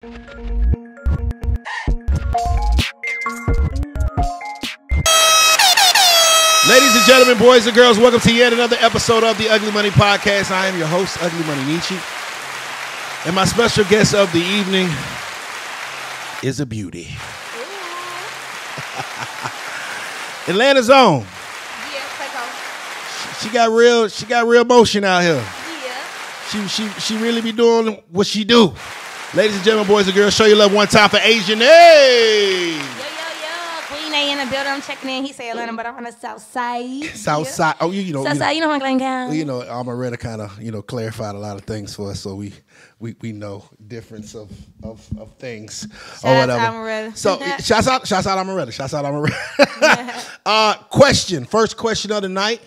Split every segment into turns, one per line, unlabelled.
Ladies and gentlemen, boys and girls, welcome to yet another episode of the Ugly Money Podcast. I am your host, Ugly Money Nietzsche. And my special guest of the evening is a beauty. Atlanta's own. She got real motion out here. Yeah. She really be doing what she do. Ladies and gentlemen, boys and girls, show your love one time for Asianae.
In the building, I'm checking in. He said Atlanta, but I'm on the south side.
South side. Oh, you know.
South side, you know what I'm going.
You know, Almaretta kind of, clarified a lot of things for us, so we know difference of things or whatever. Almaretta. So shouts out Almaretta. Shouts out Almaretta. First question of the night.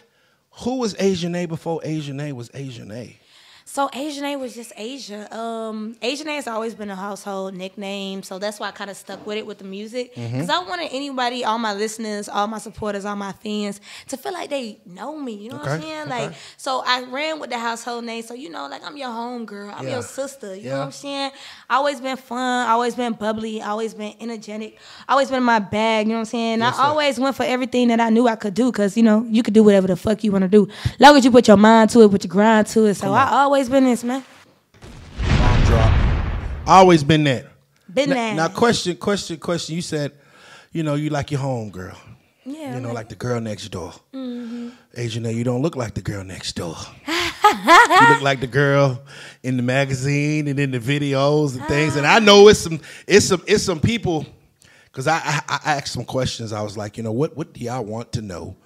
Who was Asianae before Asianae was Asianae?
So Asianae was just Asia. Asianae has always been a household nickname, so that's why I kind of stuck with it with the music. Because I wanted anybody, all my listeners, all my supporters, all my fans, to feel like they know me. You know what I'm saying? Like, so I ran with the household name. So like I'm your home girl, I'm your sister. You know what I'm saying? Always been fun, always been bubbly, always been energetic, always been in my bag. You know what I'm saying? Yes, I always went for everything that I knew I could do. Because you could do whatever the fuck you want to do, as long as you put your mind to it, put your grind to it. So I always been this, man.
Bomb drop. Always been that.
Been that.
Now, question. You said, you like your home girl.
Yeah.
Like the girl next door. Asianae, you don't look like the girl next door. You look like the girl in the magazine and in the videos and things. And I know it's some people, because I asked some questions. I was like, what do y'all want to know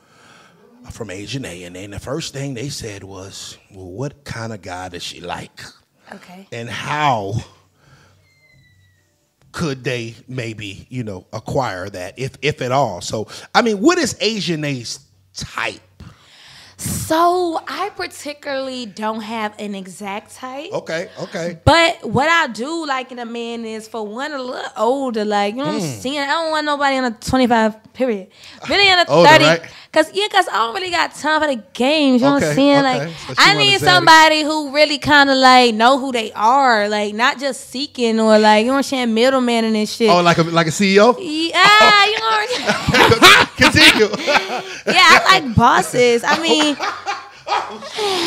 from Asianae? And then the first thing they said was, well, what kind of guy does she like?
Okay.
And how could they maybe, acquire that, if at all? So, I mean, what is Asianae's type?
So I particularly don't have an exact type.
Okay.
But what I do like in a man is, for one, a little older, like, you know what I'm saying? I don't want nobody on a 25, period. Really on a 30.
Right?
Cause I don't really got time for the games, you know what I'm saying? Like,
So
I need somebody who really kind of like know who they are, like not just seeking or like, you know what I'm saying, middleman and this shit.
Oh, like a CEO?
Yeah, you know what I'm saying?
Continue.
Yeah, I like bosses. I mean,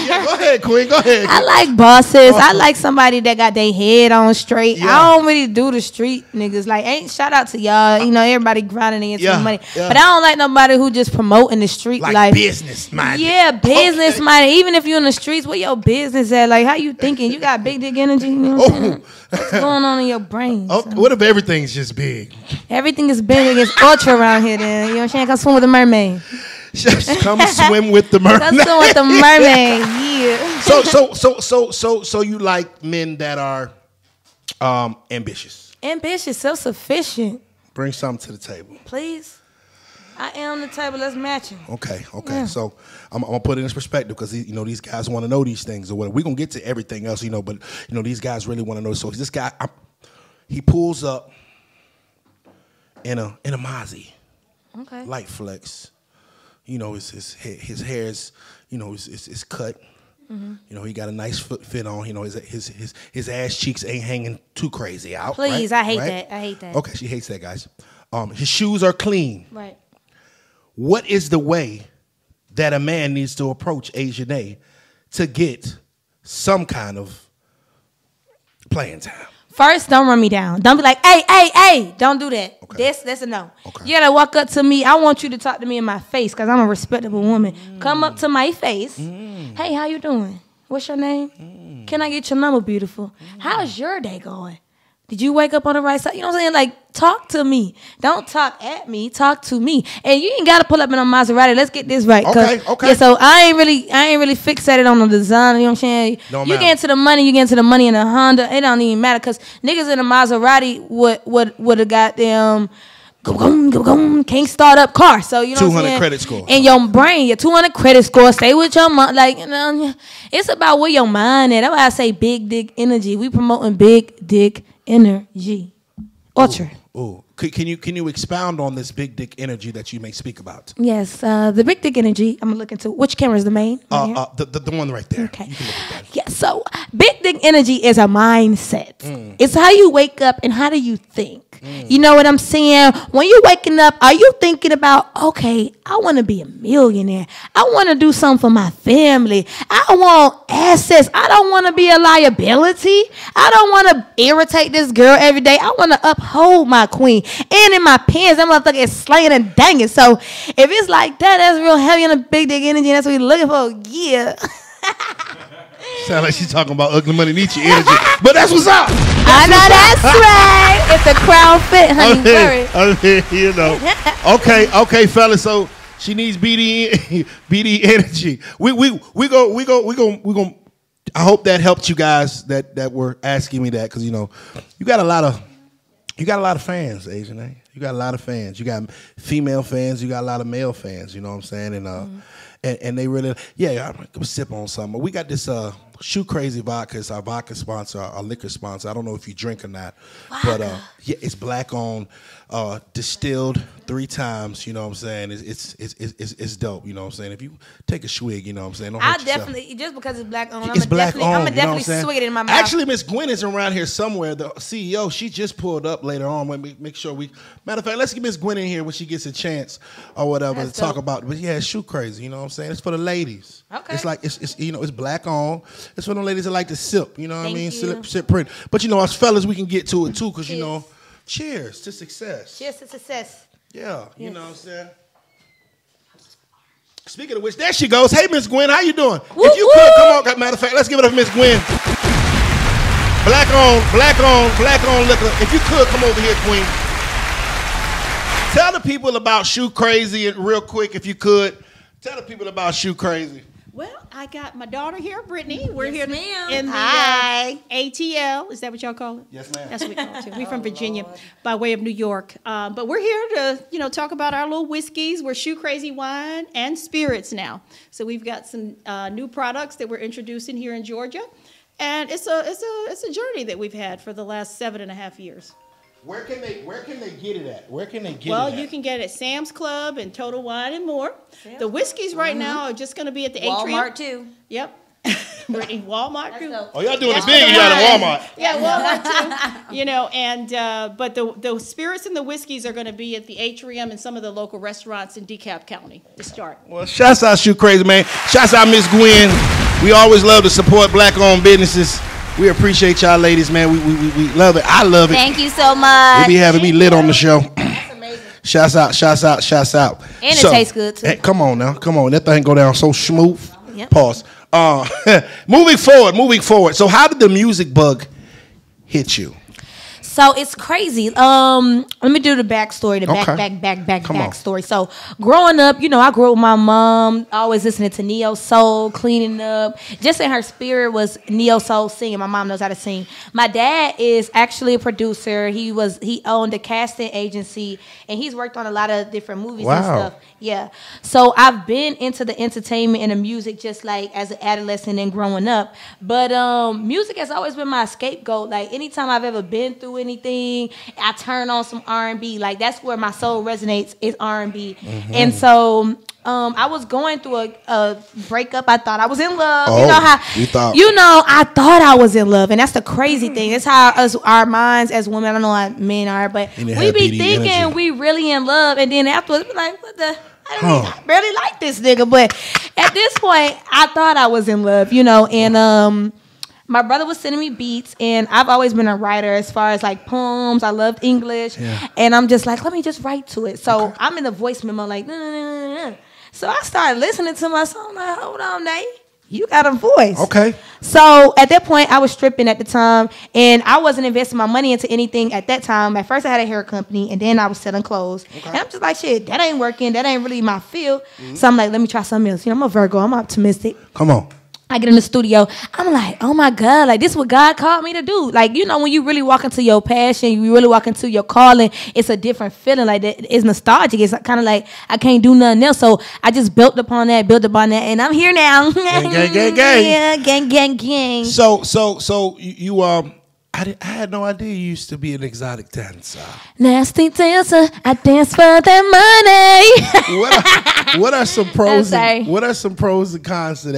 yeah, go ahead, Queen. Go ahead.
I like bosses. I like somebody that got their head on straight. Yeah. I don't really do the street niggas. Like, shout out to y'all. Everybody grinding into the money. Yeah. But I don't like nobody who just promoting the street life.
Business minded.
Yeah, business minded. Even if you're in the streets, where your business at? Like, how you thinking? You got big dick energy? You know what I'm saying? What's going on in your brain?
So? What if everything's just big?
Everything is big. It's ultra around here then. You know what I'm saying? Come swim with a mermaid.
Come swim with the mermaid.
Come swim with the mermaid. Yeah.
So you like men that are ambitious,
self-sufficient.
Bring something to the table,
please. I am the table. Let's match it.
Okay. Yeah. So I'm gonna put it in perspective, because these guys want to know these things or whatever. We're gonna get to everything else, but these guys really want to know. So this guy, he pulls up in a Mozzie, light flex. His hair's, it's cut. He got a nice fit on. His ass cheeks ain't hanging too crazy out.
Please, right? I hate that.
Okay, she hates that, guys. His shoes are clean.
Right.
What is the way that a man needs to approach Asianae to get some kind of playing time?
First, don't run me down. Don't be like, hey. Don't do that. Okay. That's a no. Okay. You gotta walk up to me. I want you to talk to me in my face, because I'm a respectable woman. Come up to my face. Hey, how you doing? What's your name? Can I get your number, beautiful? How's your day going? Did you wake up on the right side? You know what I'm saying? Like, talk to me. Don't talk at me. Talk to me. And you ain't got to pull up in a Maserati. Let's get this right.
Okay.
Yeah, so I ain't really fixated on the design. You know what I'm saying? You get into the money. You get into the money in a Honda. It don't even matter, because niggas in a Maserati would have got them can't start up car. So you know
200 credit score.
And your brain, your 200 credit score, stay with your mind. Like, it's about where your mind at. That's why I say big dick energy. We promoting big dick energy. Ultra.
Ooh. Can you expound on this big dick energy that you may speak about?
Yes, the big dick energy. I'm gonna look into which camera is the main.
The one right there.
Okay.
You can look at that.
Yeah. So big dick energy is a mindset. It's how you wake up and how do you think. You know what I'm saying? When you're waking up, are you thinking about, okay, I want to be a millionaire. I want to do something for my family. I want assets. I don't want to be a liability. I don't want to irritate this girl every day. I want to uphold my queen. And in my pants, that motherfucker is slaying and danging. So if it's like that, that's real heavy on the big dick energy. And that's what we're looking for. Yeah.
Sound like she's talking about ugly money Nietzsche energy. But that's what's up.
I know that's right. If the crowd fit, honey,
you know. Okay, fellas. So she needs BD energy. We go. I hope that helped you guys that were asking me that, because you know you got a lot of fans, Asianae. You got a lot of fans. You got female fans. You got a lot of male fans. You know what I'm saying? And they really, I'm gonna sip on something. We got this Shoe Crazy vodka. It's our vodka sponsor, our liquor sponsor. I don't know if you drink or not, but it's black owned, distilled 3 times. You know what I'm saying? It's dope. You know what I'm saying? If you take a swig, you know what I'm saying? Don't hurt yourself.
Definitely, just because it's black owned,
it's black owned.
I'm gonna definitely swig it in my mouth.
Actually, Miss Gwen is around here somewhere. The CEO, she just pulled up later on. When we make sure we. Matter of fact, let's get Miss Gwen in here when she gets a chance or whatever to talk about. But yeah, it's Shoe Crazy. You know what I'm saying? It's for the ladies.
Okay.
It's like it's you know, it's black owned. It's for the ladies that like to sip. You know what I mean? Sip print. But you know, us fellas, we can get to it too, because you know, cheers to success.
Cheers to success.
Yeah, you know what I'm saying. Speaking of which, there she goes. Hey, Miss Gwen, how you doing?
Woo,
if you could come on, matter of fact, let's give it up, Miss Gwen. Black on liquor. If you could come over here, Queen. Tell the people about Shoe Crazy real quick, if you could. Tell the people about Shoe Crazy.
Well, I got my daughter here, Brittany. We're here
ma'am.
in the ATL. Is that what y'all call it?
Yes, ma'am.
That's what we call it too. We're from Virginia by way of New York. But we're here to, talk about our little whiskeys. We're Shoe Crazy Wine and Spirits now. So we've got some new products that we're introducing here in Georgia. And it's a journey that we've had for the last 7.5 years.
Where can they get it at? Where can they get it at?
Well, you can get it at Sam's Club and Total Wine and more. The whiskeys right now are just going to be at the Atrium.
Walmart too.
Yep. Brittany, Walmart too.
Oh, y'all doing it big here at Walmart.
Yeah, Walmart too. But the spirits and the whiskeys are going to be at the Atrium and some of the local restaurants in DeKalb County to start.
Well, shouts out Shoe Crazy, man. Shouts out Miss Gwen. We always love to support black-owned businesses. We appreciate y'all ladies, man. We love it. I love it.
Thank you so much.
They be having me lit on the show.
That's amazing.
Shouts out.
And it tastes good too.
Hey, come on now. That thing go down so smooth.
Yep.
Pause. Moving forward. So how did the music bug hit you?
So it's crazy. Let me do the backstory, backstory. So growing up, I grew up with my mom, always listening to neo soul, cleaning up. Just in her spirit was neo soul singing. My mom knows how to sing. My dad is actually a producer. He owned a casting agency, and he's worked on a lot of different movies and stuff. Yeah. So I've been into the entertainment and the music just like as an adolescent and growing up. But music has always been my scapegoat. Like anytime I've ever been through anything, I turn on some R&B. Like that's where my soul resonates, is R&B. Mm-hmm. And so I was going through a breakup. I thought I was in love.
Oh,
you know how
you thought?
I thought I was in love, and that's the crazy thing. It's how our minds as women, I don't know how men are, but we be thinking energy. We really in love, and then afterwards be like, what the? I barely like this nigga, but at this point, I thought I was in love, and my brother was sending me beats, and I've always been a writer as far as like poems. I loved English, and I'm just like, let me just write to it. So I'm in the voice memo like, nah. So I started listening to my song, like, hold on, Nate. You got a voice. Okay. So at that point, I was stripping at the time, and I wasn't investing my money into anything at that time. At first, I had a hair company, and then I was selling clothes. Okay. And I'm just like, shit, that ain't working. That ain't really my field. Mm-hmm. So I'm like, let me try something else. I'm a Virgo. I'm optimistic.
Come on.
I get in the studio. I'm like, oh my God, like this is what God called me to do. Like, when you really walk into your passion, you really walk into your calling, it's a different feeling. Like that, it's nostalgic. It's kind of like I can't do nothing else. So I just built upon that, and I'm here now.
Gang.
Yeah, gang.
So you I had no idea you used to be an exotic dancer.
Nasty dancer, I dance for that money.
What are some pros? What are some pros and cons to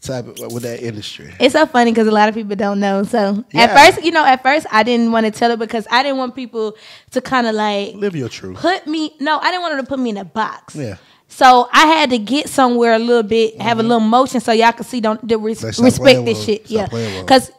with that industry?
It's so funny because a lot of people don't know. So at first I didn't want to tell it because I didn't want people to kind of like
live your truth.
I didn't want them to put me in a box.
Yeah.
So I had to get somewhere a little bit, have a little motion so y'all can see respect this shit. Yeah. Because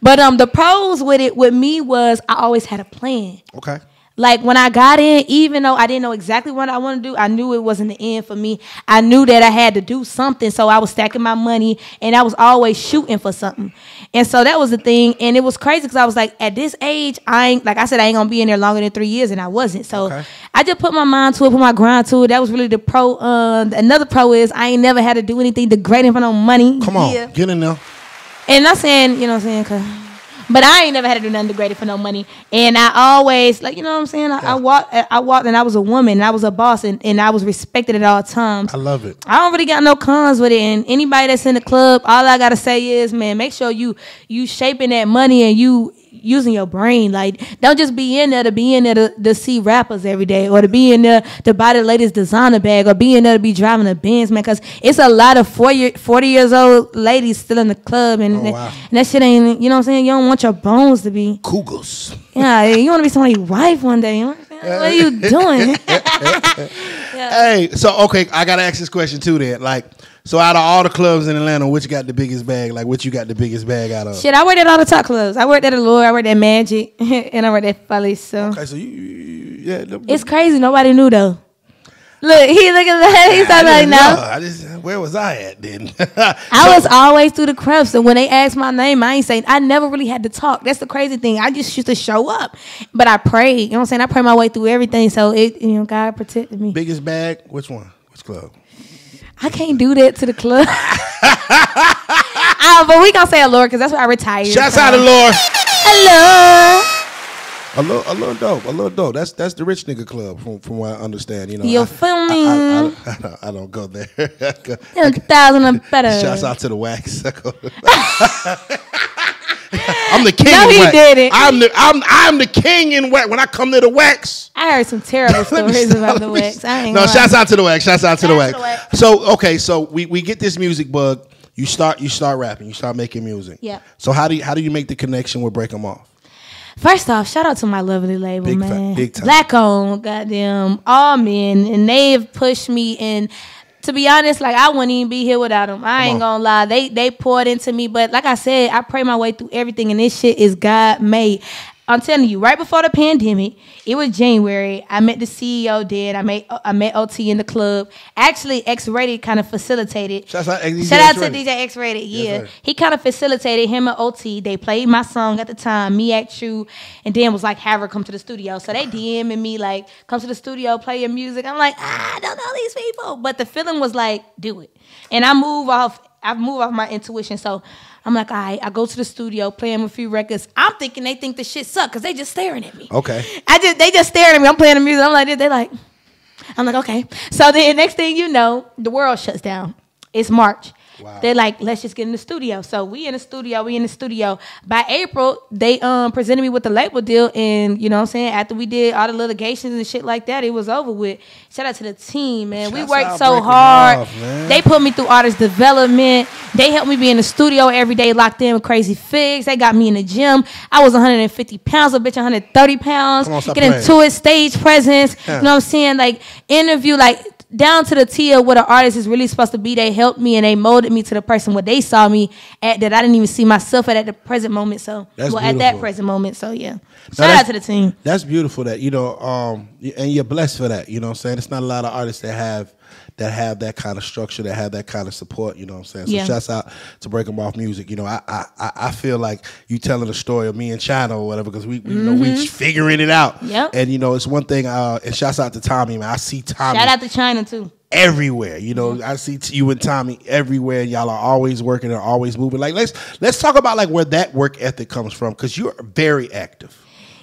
but the pros with me was I always had a plan.
Okay.
Like when I got in, even though I didn't know exactly what I want to do, I knew it wasn't the end for me. I knew that I had to do something, so I was stacking my money, and I was always shooting for something. And so that was the thing, and it was crazy because I was like, at this age, I ain't gonna be in there longer than 3 years, and I wasn't. So I just put my mind to it, put my grind to it. That was really the pro. Another pro is I ain't never had to do anything degrading for no money.
Come on, get in there.
And I'm saying, you know what I'm saying, but I ain't never had to do nothing degraded for no money. And I always, like, you know what I'm saying? I walked and I was a woman and I was a boss and I was respected at all times.
I love it.
I don't really got no cons with it. And anybody that's in the club, all I got to say is, man, make sure you shaping that money and you using your brain. Like, don't just be in there to see rappers every day or to be in there to buy the latest designer bag or be in there to be driving a Benz, man, because it's a lot of 40 years old ladies still in the club and that shit ain't, you know what I'm saying? You don't want your bones to be
cougars.
Yeah, you want to be somebody's wife one day. You know what I'm saying? What are you doing?
Hey, so okay, I gotta ask this question too then. Like, so out of all the clubs in Atlanta, which got the biggest bag? Like, what you got the biggest bag out of?
Shit, I worked at all the top clubs. I worked at Allure, I worked at Magic, and I worked at Folly. So
okay, so
it's crazy. Nobody knew though. Look, he looking like he's like no.
Where was I at then?
I was always through the creps. So when they asked my name, I ain't saying. I never really had to talk. That's the crazy thing. I just used to show up, but I prayed. You know what I'm saying? I prayed my way through everything. So God protected me.
Biggest bag? Which one? Which club?
I can't do that to the club. But we gonna say Allure because that's where I retired.
Shouts out to Allure.
Hello.
A little dope. That's the rich nigga club from what I understand. You know,
you feel me?
I don't go there.
1,000 or better.
Shouts out to the wax. I'm the king.
No,
in
he
wax.
didn't.
I'm the king in wax. When I come to the wax,
I heard some terrible stories about the wax. I ain't
shouts out to the wax. Shouts out to the wax. So okay, so we get this music bug. You start rapping. You start making music.
Yeah.
So how do you make the connection with Break 'Em Off?
First off, shout out to my lovely label, man.
Big time.
Black owned, goddamn, all men, and they've pushed me. And to be honest, like I wouldn't even be here without them. I ain't gonna lie, they poured into me. But like I said, I pray my way through everything, and this shit is God made. I'm telling you, right before the pandemic, it was January. I met the CEO then. I met OT in the club. Actually, X-Rated kind of facilitated.
Shout out to
DJ X-Rated. Yeah. Yes, he kind of facilitated him and OT. They played my song at the time, Me At You, and then was like, have her come to the studio. So they DMing me like, come to the studio, play your music. I'm like, I don't know these people. But the feeling was like, do it. And I move off my intuition. So I'm like, all right, I go to the studio, play them a few records. I'm thinking they think the shit suck because they just staring at me.
Okay.
They just staring at me. I'm playing the music. I'm like, I'm like, okay. So then next thing you know, the world shuts down. It's March. Wow. They're like, let's just get in the studio. So we in the studio. By April, they presented me with the label deal. And you know what I'm saying? After we did all the litigations and shit like that, it was over with. Shout out to the team, man. We worked so hard. They put me through artist development. They helped me be in the studio every day, locked in with Crazy Figs. They got me in the gym. I was 150 pounds, a bitch 130 pounds. Get into it, stage presence. Yeah. You know what I'm saying? Like, interview, like, down to the T of what an artist is really supposed to be. They helped me and they molded me to the person what they saw me at that I didn't even see myself at the present moment. So at that present moment. So yeah. Shout out to the team.
That's beautiful that, you know, and you're blessed for that. You know what I'm saying? It's not a lot of artists that have that kind of structure, that have that kind of support, you know what I'm saying? So shouts out to Break 'Em Off Music. You know, I feel like you telling the story of me and China or whatever, because we you know, we figuring it out.
Yep.
And you know, it's one thing, and shouts out to Tommy, man. I see Tommy.
Shout out to China too.
Everywhere, you know, I see you and Tommy everywhere. Y'all are always working and always moving. Like, let's talk about like where that work ethic comes from, because you're very active.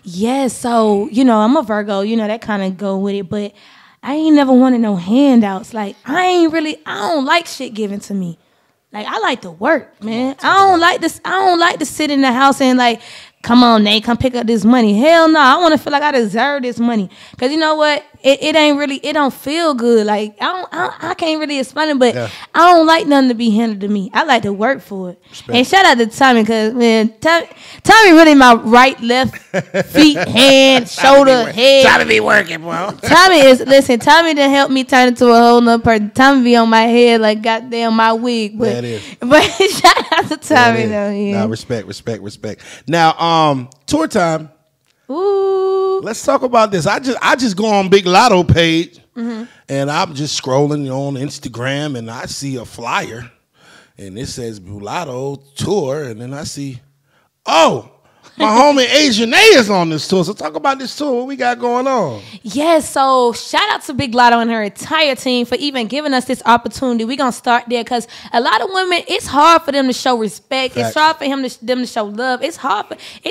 Yes,
so you know, I'm a Virgo, you know, that kind of go with it, but I ain't never wanted no handouts. Like, I don't like shit given to me. Like, I like to work, man. I don't like to sit in the house and like, come on, Nate, come pick up this money. Hell no, I want to feel like I deserve this money. Because you know what? it ain't really, it don't feel good. Like I can't really explain it, but I don't like nothing to be handed to me. I like to work for it. Respect. And shout out to Tommy, because man, Tommy really my right, left, feet, hand, shoulder, head.
Tommy be working, bro.
Tommy done helped me turn into a whole nother person. Tommy be on my head like goddamn my wig. But, but shout out to Tommy though. Yeah.
Nah, respect. Now, tour time.
Ooh.
Let's talk about this. I just go on Big Latto page and I'm just scrolling on Instagram and I see a flyer and it says Latto tour, and then I see, oh, my homie Asianae is on this tour. So talk about this tour. What we got going on?
Yes, so shout out to Big Latto and her entire team for even giving us this opportunity. We're going to start there because a lot of women, it's hard for them to show respect. Facts. It's hard for them to show love. It's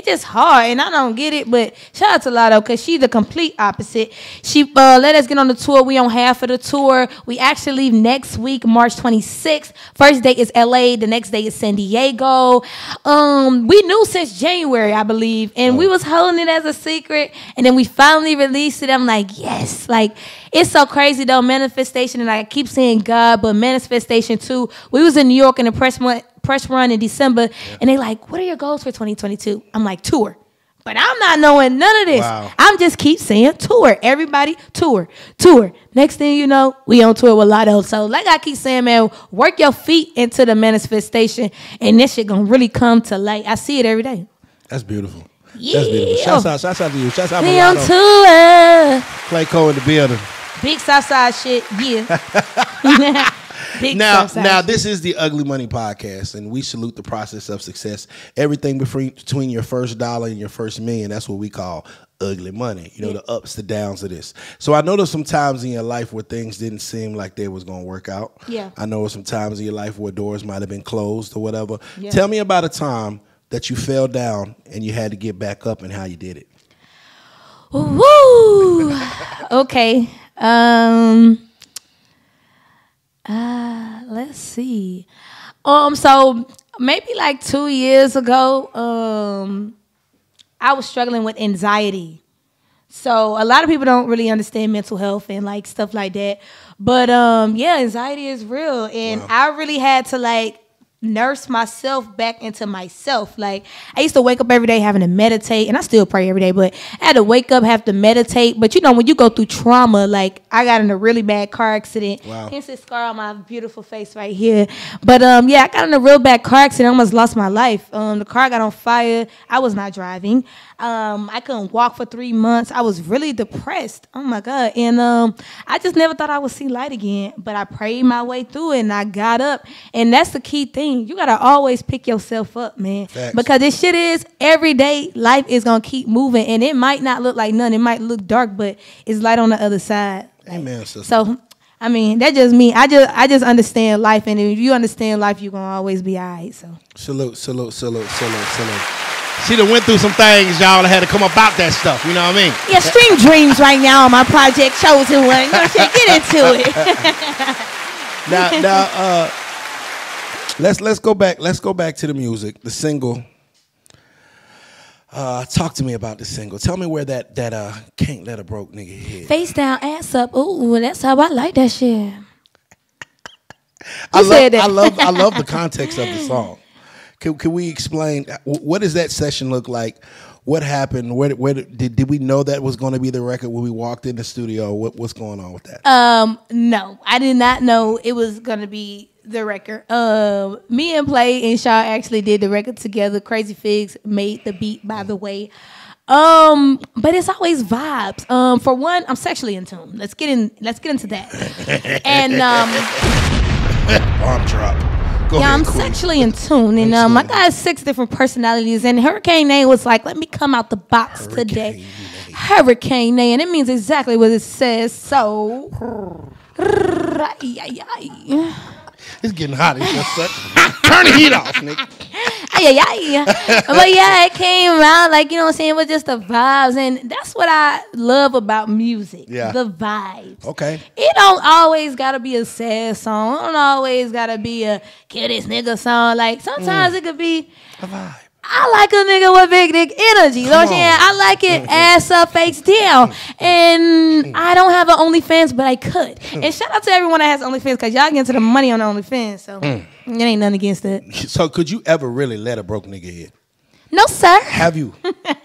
just hard, and I don't get it, but shout out to Latto because she's the complete opposite. She let us get on the tour. We on half of the tour. We actually leave next week, March 26th. First day is LA. The next day is San Diego. We knew since January, I believe, and we was holding it as a secret, and then we finally released it. I'm like, yes, like it's so crazy though. Manifestation, and I keep saying God, but manifestation too. We was in New York in the press run in December, and they like, what are your goals for 2022? I'm like, tour. But I'm not knowing none of this. Wow. I'm just keep saying tour. Everybody, tour. Next thing you know, we on tour with Latto. So like I keep saying, man, work your feet into the manifestation, and this shit gonna really come to light. I see it every day.
That's beautiful. Yeah. That's beautiful. Shouts out to you. Shouts out to
on tour.
Clay Cole in the building.
Big Southside shit. Yeah.
Now this is the Ugly Money Podcast, and we salute the process of success. Everything between your first dollar and your first million, that's what we call ugly money. You know, the ups, the downs of this. So I know there's some times in your life where things didn't seem like they was going to work out. Yeah. I know there's some times in your life where doors might have been closed or whatever. Yeah. Tell me about a time that you fell down and you had to get back up and how you did it.
Woo! Okay. Let's see. So maybe like 2 years ago, I was struggling with anxiety. So a lot of people don't really understand mental health and like stuff like that. But yeah, anxiety is real, and I really had to like nurse myself back into myself. Like I used to wake up every day having to meditate, and I still pray every day, but I had to wake up, have to meditate. But you know, when you go through trauma, like I got in a really bad car accident. Wow. Hence this scar on my beautiful face right here. But yeah, I got in a real bad car accident. I almost lost my life. The car got on fire. I was not driving. I couldn't walk for 3 months. I was really depressed. Oh my God. And I just never thought I would see light again. But I prayed my way through it, and I got up. And that's the key thing. You gotta always pick yourself up, man. Facts. Because this shit is every day. Life is gonna keep moving, and it might not look like nothing. It might look dark, but it's light on the other side.
Amen, sister.
So, I mean, that just me. I just understand life, and if you understand life, you're gonna always be alright. So,
salute. She done went through some things, y'all. I had to come about that stuff. You know what I mean?
Yeah, Stream Dreams right now on my project Chosen One. You know what I'm saying? Get into it.
now. Let's go back. Let's go back to the music. The single. Talk to me about the single. Tell me where that can't let a broke nigga hit.
Face down, ass up. Ooh, that's how I like that shit.
I love the context of the song. Can we explain what does that session look like? What happened? Where did we know that was going to be the record when we walked in the studio? What's going on with that?
No, I did not know it was going to be the record. Me and Play and Shaw actually did the record together. Crazy Figs made the beat, by the way. But it's always vibes. For one, I'm sexually in tune. Let's get into that. And
arm drop. Go
yeah,
ahead,
I'm
Queen.
sexually in tune, and I got 6 different personalities. And Hurricane Nay was like, "Let me come out the box today." Hurricane Nay, and it means exactly what it says. So,
it's getting hot. It's just turn the heat off, nigga.
But yeah, it came out like, you know what I'm saying, with just the vibes, and that's what I love about music. Yeah, the vibes.
Okay.
It don't always gotta be a sad song. It don't always gotta be a kill this nigga song. Like sometimes it could be
a vibe.
I like a nigga with big dick energy. You know what I'm saying? I like it ass up, face down. And I don't have an OnlyFans, but I could. And shout out to everyone that has OnlyFans, because y'all get into the money on the OnlyFans. So it ain't nothing against it.
So could you ever really let a broke nigga hit?
No, sir.
Have you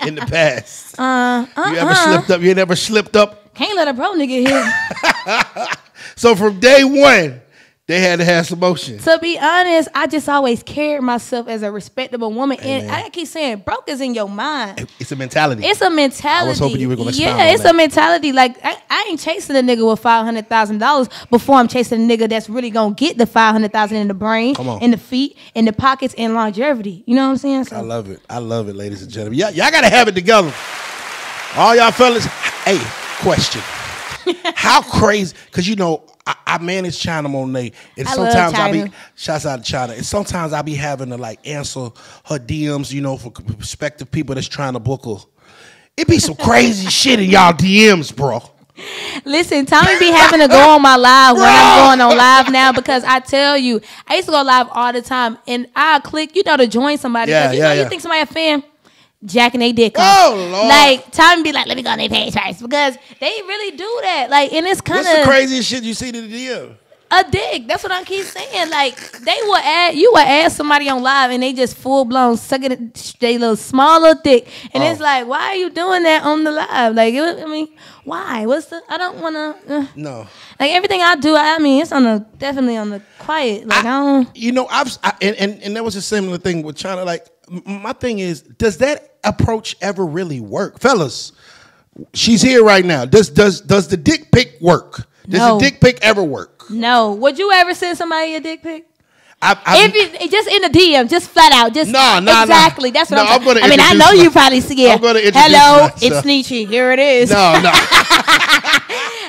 in the past? You ever slipped up? You never slipped up?
Can't let a broke nigga hit.
So from day one, they had to have some motion.
To be honest, I just always carried myself as a respectable woman. And I keep saying, broke is in your mind.
It's a mentality.
It's a mentality.
I was hoping you were going to expound
on
that.
It's a mentality. Like, I ain't chasing a nigga with $500,000 before I'm chasing a nigga that's really going to get the $500,000 in the brain, in the feet, in the pockets, and longevity. You know what I'm saying? So,
I love it. I love it, ladies and gentlemen. Y'all got to have it together. All y'all fellas. Hey, question. How crazy, because you know, I manage China Monet, and sometimes shouts out to China, and sometimes I be having to like answer her DMs, you know, for prospective people that's trying to book her. It be some crazy shit in y'all DMs, bro.
Listen, Tommy be having to go on my live when I'm going on live now, because I tell you, I used to go live all the time, and I click, you know, to join somebody. You think somebody a fan? Jacking they dick off.
Oh, Lord.
Like, Tommy be like, let me go on their page first, because they really do that. Like, and it's kind of...
What's the craziest shit you see in the DM?
A dick. That's what I keep saying. Like, you will add somebody on live, and they just full-blown sucking they little small little dick. And it's like, why are you doing that on the live? Like, I mean, why? I don't want to...
No.
Like, everything I do, I mean, it's definitely on the quiet. Like, I don't...
You know, and there was a similar thing with China. Like, my thing is, does that approach ever really work? Fellas, she's here right now. Does the dick pic work? Does the dick pic ever work?
No. Would you ever send somebody a dick pic?
If
you just in the DM, just flat out, just exactly. That's what I'm saying. I mean, I know you probably see it. Hello, it's Nietzsche. Here it is.
No.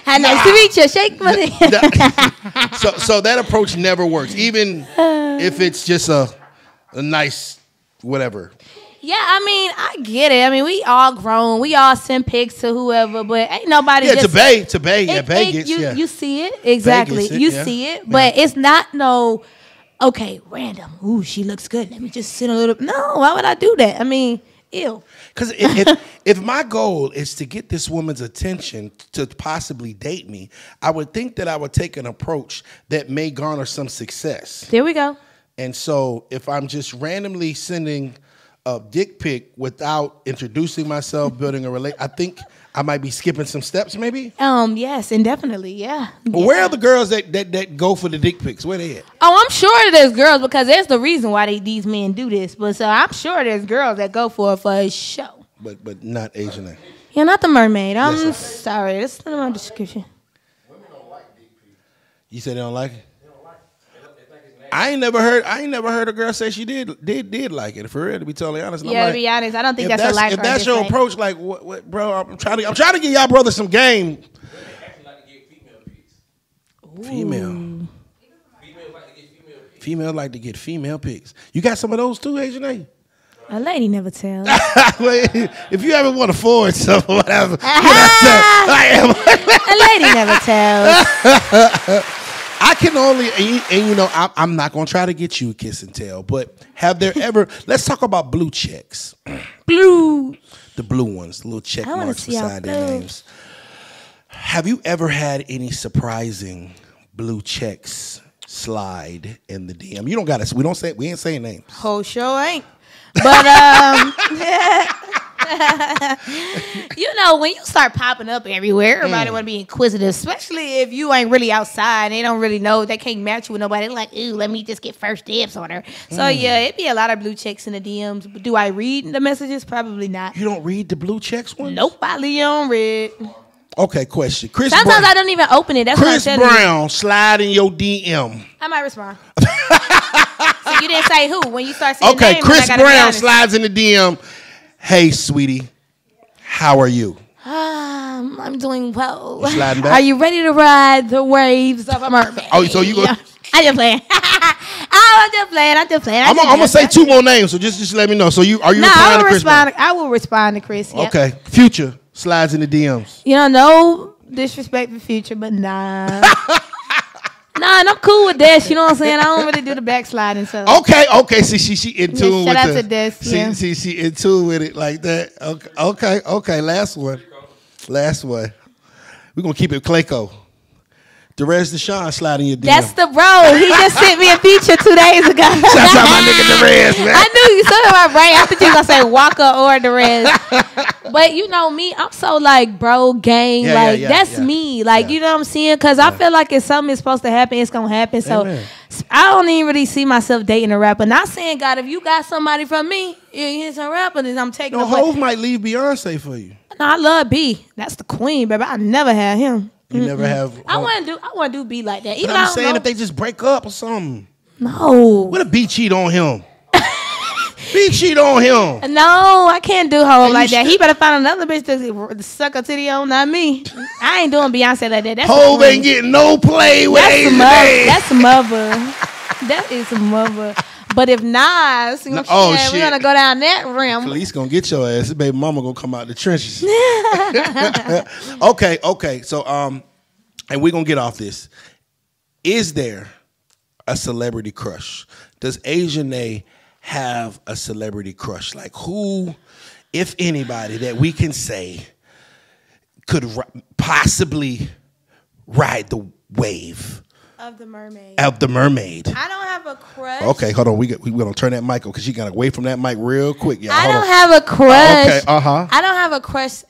Nice to meet you. Shake my hand.
So that approach never works, even if it's just a nice whatever.
Yeah, I mean, I get it. I mean, we all grown. We all send pics to whoever, but ain't nobody just...
to Bay. Yeah, Bay gets,
You see it. Exactly. You see it, but it's not no... Okay, random. Ooh, she looks good. Let me just sit a little... No, why would I do that? I mean, ew.
Because if my goal is to get this woman's attention to possibly date me, I would think that I would take an approach that may garner some success.
There we go.
And so if I'm just randomly sending a dick pic without introducing myself, building a relation, I think I might be skipping some steps, maybe.
Yes, indefinitely, yeah.
Well, where are the girls that go for the dick pics? Where they at?
Oh, I'm sure there's girls, because there's the reason why these men do this. But so I'm sure there's girls that go for a show.
But not Asianae.
Yeah, not the mermaid. I'm sorry. That's not my description.
Women don't like dick pics.
You said they don't like it?
They don't like it. They think it's nasty.
I ain't never heard a girl say she did like it. For real, to be totally honest.
Yeah, to be honest, I don't think that's a like.
If that's your approach, like what, bro? I'm trying to get y'all brothers some game.
Women actually like to get female pics.
Female.
Females like to get female pics.
Females like to get female pics. You got some of those too, Asianae?
A lady never tells.
If you ever want to forward something, whatever.
A lady never tells.
I can only, and you know, I'm not going to try to get you a kiss and tell, but have there ever, let's talk about blue checks.
Blue.
The blue ones, the little check marks beside their names. Have you ever had any surprising blue checks slide in the DM? You don't got us. We ain't saying names.
Whole show ain't. But you know, when you start popping up everywhere, everybody want to be inquisitive, especially if you ain't really outside. They don't really know. They can't match you with nobody. They're like, ooh, let me just get first dibs on her. So yeah, it'd be a lot of blue checks in the DMs. But do I read the messages? Probably not.
You don't read the blue checks ones?
Nope, I leave on read.
Okay, question.
Sometimes I don't even open it. That's
Chris
what I'm telling
Brown slide in your DM.
I might respond. So you didn't say who when you start saying
okay,
names,
Chris Brown slides in the DM. Hey, sweetie, how are you?
I'm doing well.
You sliding back?
Are you ready to ride the waves of a mermaid?
Oh, so you go?
Yeah. I'm just playing. I'm just playing.
I'm gonna say two more names, so just let me know. So are you replying to Chris Brown?
I will respond to Chris. Yep.
Okay, Future slides in the DMs.
You know, no disrespect for Future, but nah. Nah, and I'm cool with Des. You know what I'm saying? I don't really do the backsliding. So
Okay. See, she in tune
shout
with
out to Des, yeah.
She in tune with it like that. Okay. Last one. We're gonna keep it Clayco. Derez Deshaun sliding your DM.
that's the bro. He just sent me a feature 2 days ago.
Shout out my nigga Derez, man.
I knew you said in my brain. I thought you was gonna say Walker or Derez. But you know me, I'm so like bro gang. That's me. Like you know what I'm saying? Cause I feel like if something is supposed to happen, it's gonna happen. So
Amen.
I don't even really see myself dating a rapper. Not saying God, if you got somebody from me, you're some rapper, then I'm taking.
No, Hov might leave Beyonce for you.
No, I love B. That's the queen, baby. I never had him.
You never have.
I want to do B like that. Even
But I'm
I don't
saying
know.
if they just break up or something.
No.
What if B cheat on him? B cheat on him.
No, I can't do Hov
you
like that. He better find another bitch to suck her titty on, not me. I ain't doing Beyonce like that. That's
Hov ain't getting no play with Asianae.
That's mother. That is mother. But if Nas, you know what I'm saying, we're gonna go down that rim.
Police gonna get your ass. This baby mama gonna come out the trenches. Okay. So and we're gonna get off this. Is there a celebrity crush? Does Asianae have a celebrity crush? Like who, if anybody, that we can say could possibly ride the wave
Of the mermaid.
of the mermaid?
I don't have a crush.
Okay, hold on. We gonna turn that mic on because she got away from that mic real quick. Y'all.
I
Hold
don't
on.
have a crush.
Okay, uh-huh.
I don't have a crush.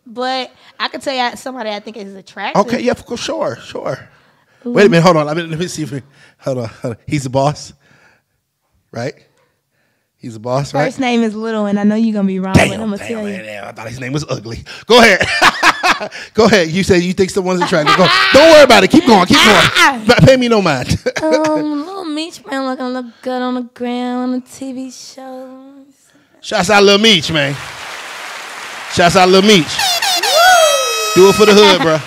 But I could tell you somebody I think is attractive.
Okay, yeah, sure. Wait a minute, hold on. Let me see if hold on. He's the boss, right? He's the boss, right?
First name is Little, and I know you're gonna be wrong, but I'm gonna tell you.
Damn, I thought his name was Ugly. Go ahead. Go ahead. You said you think someone's attractive. Go. Don't worry about it. Keep going. Pay me no mind.
Little Meech man looking look good on the ground on the TV show.
Shouts out Lil Meech, man. Shouts out Lil Meech. Do it for the hood, bro.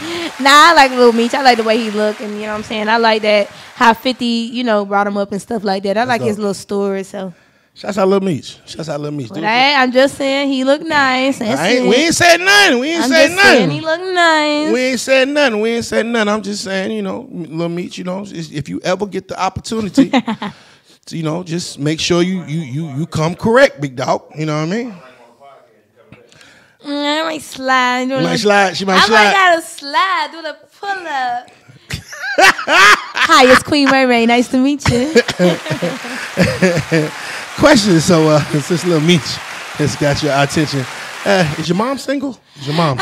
Nah, I like Lil Meech. I like the way he look, and you know what I'm saying. I like that how 50, brought him up and stuff like that. I like his little story. So.
Shouts out Lil Meech.
But I'm just saying he look nice.
We ain't said nothing. We ain't said nothing.
Saying he look nice.
We ain't said nothing. I'm just saying, Lil Meech, if you ever get the opportunity, to, just make sure you come correct, big dog. You know what I mean?
I might slide.
She might slide.
I gotta slide. Do the pull up. Hi, it's Queen Ray. Nice to meet you.
Question. So, since Lil Meech has got your attention, is your mom single?
My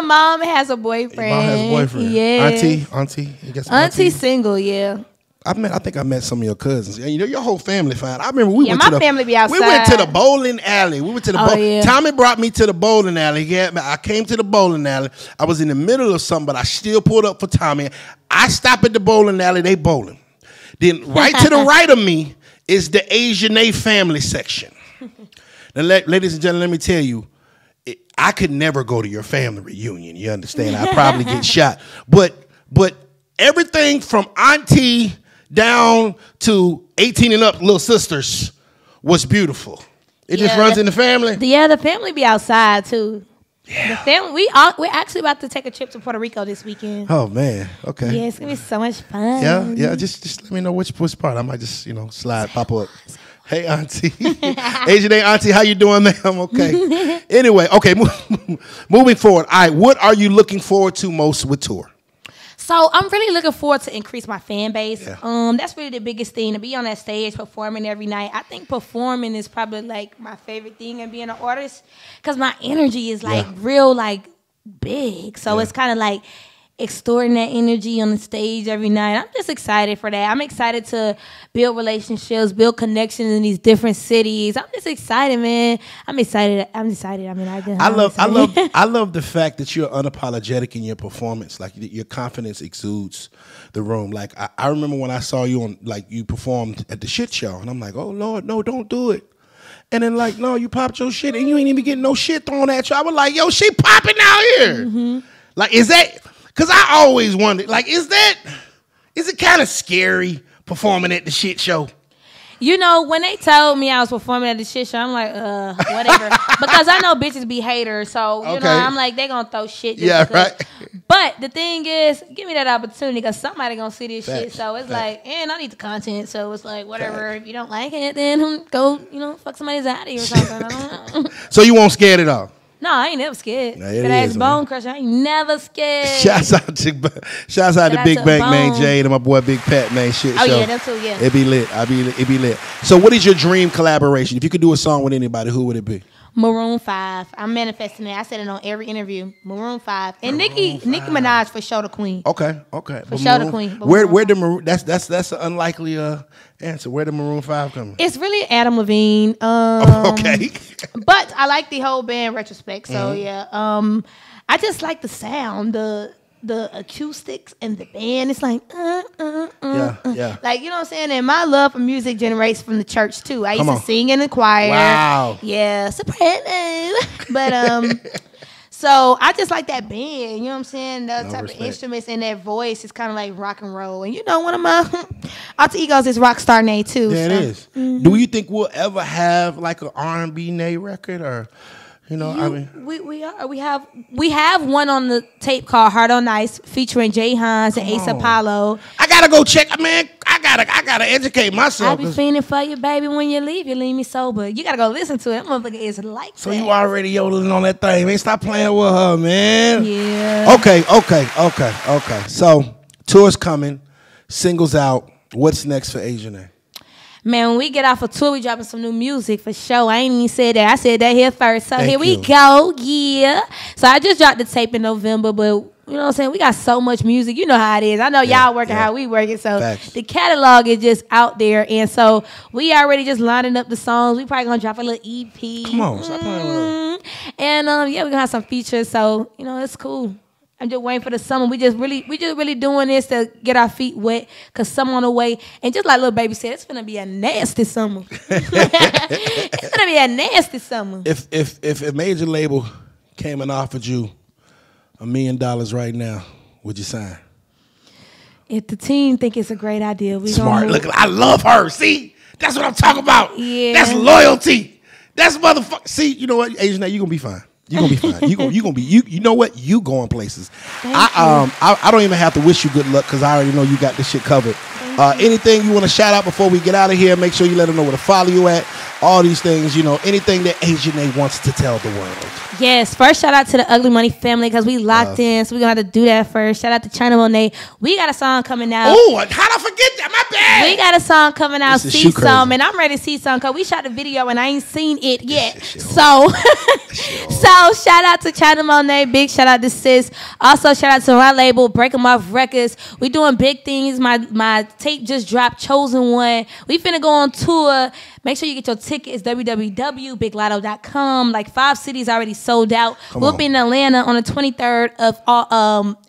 mom has a boyfriend.
Your mom has a boyfriend.
Yeah.
Auntie. You got some
Auntie single, yeah.
I think I met some of your cousins. Your whole family fine. I remember we went to the
family be outside.
We went to the bowling alley.
Yeah.
Tommy brought me to the bowling alley. I came to the bowling alley. I was in the middle of something, but I still pulled up for Tommy. I stop at the bowling alley. They bowling. Then right to the right of me is the Asianae family section. Now, ladies and gentlemen, let me tell you, I could never go to your family reunion. You understand? I'd probably get shot. But everything from auntie down to 18 and up little sisters was beautiful. It just runs in the family.
Yeah, the family be outside too.
Yeah.
The family, we're actually about to take a trip to Puerto Rico this weekend.
Oh man, okay.
Yeah, it's gonna be so much fun.
Yeah. Just let me know which part. I might just slide, pop up. Hey, auntie, Asianae auntie, how you doing, man? I'm okay. Anyway, okay, moving forward. All right, what are you looking forward to most with tour?
So I'm really looking forward to increase my fan base.
Yeah.
That's really the biggest thing, to be on that stage performing every night. I think performing is probably like my favorite thing in being an artist, because my energy is like real like big. So it's kind of like extorting that energy on the stage every night. I'm just excited for that. I'm excited to build relationships, build connections in these different cities. I'm just excited, man. I'm excited. I mean, I
love the fact that you're unapologetic in your performance. Like your confidence exudes the room. Like I remember when I saw you on, like you performed at the shit show, and I'm like, oh Lord, no, don't do it. And then like, no, you popped your shit, and you ain't even getting no shit thrown at you. I was like, yo, she popping out here. Mm-hmm. Like, is that? Because I always wondered, like, is it kind of scary performing at the shit show?
When they told me I was performing at the shit show, I'm like, whatever. Because I know bitches be haters, so, I'm like, they gonna throw shit.
Right.
But the thing is, give me that opportunity because somebody gonna see this shit.
Facts.
So it's
Facts.
like, and I need the content. So it's like, whatever. If you don't like it, then go, fuck somebody's daddy or something. I don't know.
So you won't scared at all?
No, I ain't never scared.
Nah, it
Good ass
is,
Bone
man.
Crusher. I ain't never scared.
Shouts out to Big
out
Bank,
to
man,
Bone.
Jade, and my boy Big Pat, man. Shit
Oh,
show.
yeah, them too, yeah.
It be lit. It be lit. So what is your dream collaboration? If you could do a song with anybody, who would it be?
Maroon 5. I'm manifesting it. I said it on every interview. Maroon 5. And Nicki Minaj for sure the queen.
Okay. For
sure the queen, but
Where
Maroon
the Maroon? That's an unlikely answer. Where the Maroon 5 come?
It's really Adam Levine.
Okay.
But I like the whole band retrospect. So
Mm-hmm.
yeah. I just like the sound, the acoustics and the band. It's like
Yeah.
Like, you know what I'm saying? And my love for music generates from the church too. I used
Come
to
on.
sing in the choir.
Wow.
Yeah, soprano. But so I just like that band, you know what I'm saying? The type
respect.
of instruments and that voice is kind of like rock and roll. And one of my alter egos is Rockstar Nay too.
Yeah, it
so.
is. Do you think we'll ever have like an R&B Nay record, or I mean,
We have one on the tape called Hard on Ice featuring Jay Hines and Ace
on.
Apollo.
I gotta go check, man. I gotta educate
I
myself.
be
'Cause-
fiending for you, baby. When you leave me sober. You gotta go listen to it. That motherfucker is like
So
that.
you already yodeling on that thing, man. Stop playing with her, man.
Yeah.
Okay. So tour's coming, singles out. What's next for Asianae?
Man, when we get off a tour, we dropping some new music for sure. I ain't even said that. I said that here first. So
Thank
here we
you.
go. Yeah. So I just dropped the tape in November, but you know what I'm saying? We got so much music. You know how it is. I know y'all working how we working. So
Facts.
the catalog is just out there. And so we already just lining up the songs. We probably gonna drop a little EP.
Come on, stop playing with her.
And yeah, we're gonna have some features. So, it's cool. I'm just waiting for the summer. We just really doing this to get our feet wet because summer on the way. And just like Lil Baby said, it's gonna be a nasty summer. It's gonna be a nasty summer.
If a major label came and offered you $1 million right now, would you sign?
If the team think it's a great idea, we
Smart.
gonna move.
Look, I love her. See, that's what I'm talking about.
Yeah.
That's loyalty. That's motherfucker. See, you know what, Asianae, you gonna be fine. You gonna be fine. You gonna be you know what? You going places. I don't even have to wish you good luck because I already know you got this shit covered. Anything you want to shout out before we get out of here? Make sure you let them know where to follow you at. All these things, anything that Asianae wants to tell the world.
Yes, first shout out to the Ugly Money family because we locked in, so we're gonna have to do that first. Shout out to China Monet. We got a song coming out.
Oh, how'd I forget that? My bad.
We got a song coming out,
This is
See
shoe crazy.
Some, and I'm ready to see some because we shot the video and I ain't seen it yet. So shout out to China Monet, big shout out to Sis. Also shout out to my label, Break 'Em Off Records. We doing big things. My tape just dropped, Chosen One. We finna go on tour. Make sure you get your tickets, www.biglatto.com. Like 5 cities already sold out. We'll be in Atlanta on the 23rd of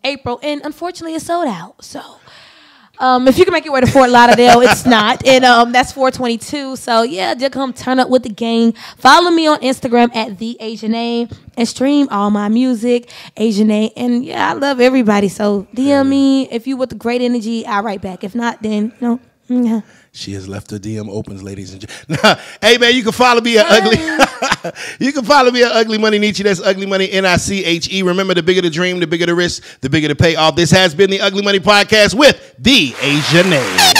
April, and unfortunately it's sold out. So if you can make your way to Fort Lauderdale, it's not. And that's 422. So yeah, just come turn up with the gang. Follow me on Instagram at the Asianae and stream all my music, Asianae. And yeah, I love everybody. So DM me if you with the great energy. I'll write back. If not, then yeah.
She has left her DM opens, ladies and gentlemen. Hey man, you can follow me at Ugly. You can follow me at Ugly Money Nietzsche. That's Ugly Money Niche. Remember, the bigger the dream, the bigger the risk, the bigger the payoff. This has been the Ugly Money Podcast with the Asianae.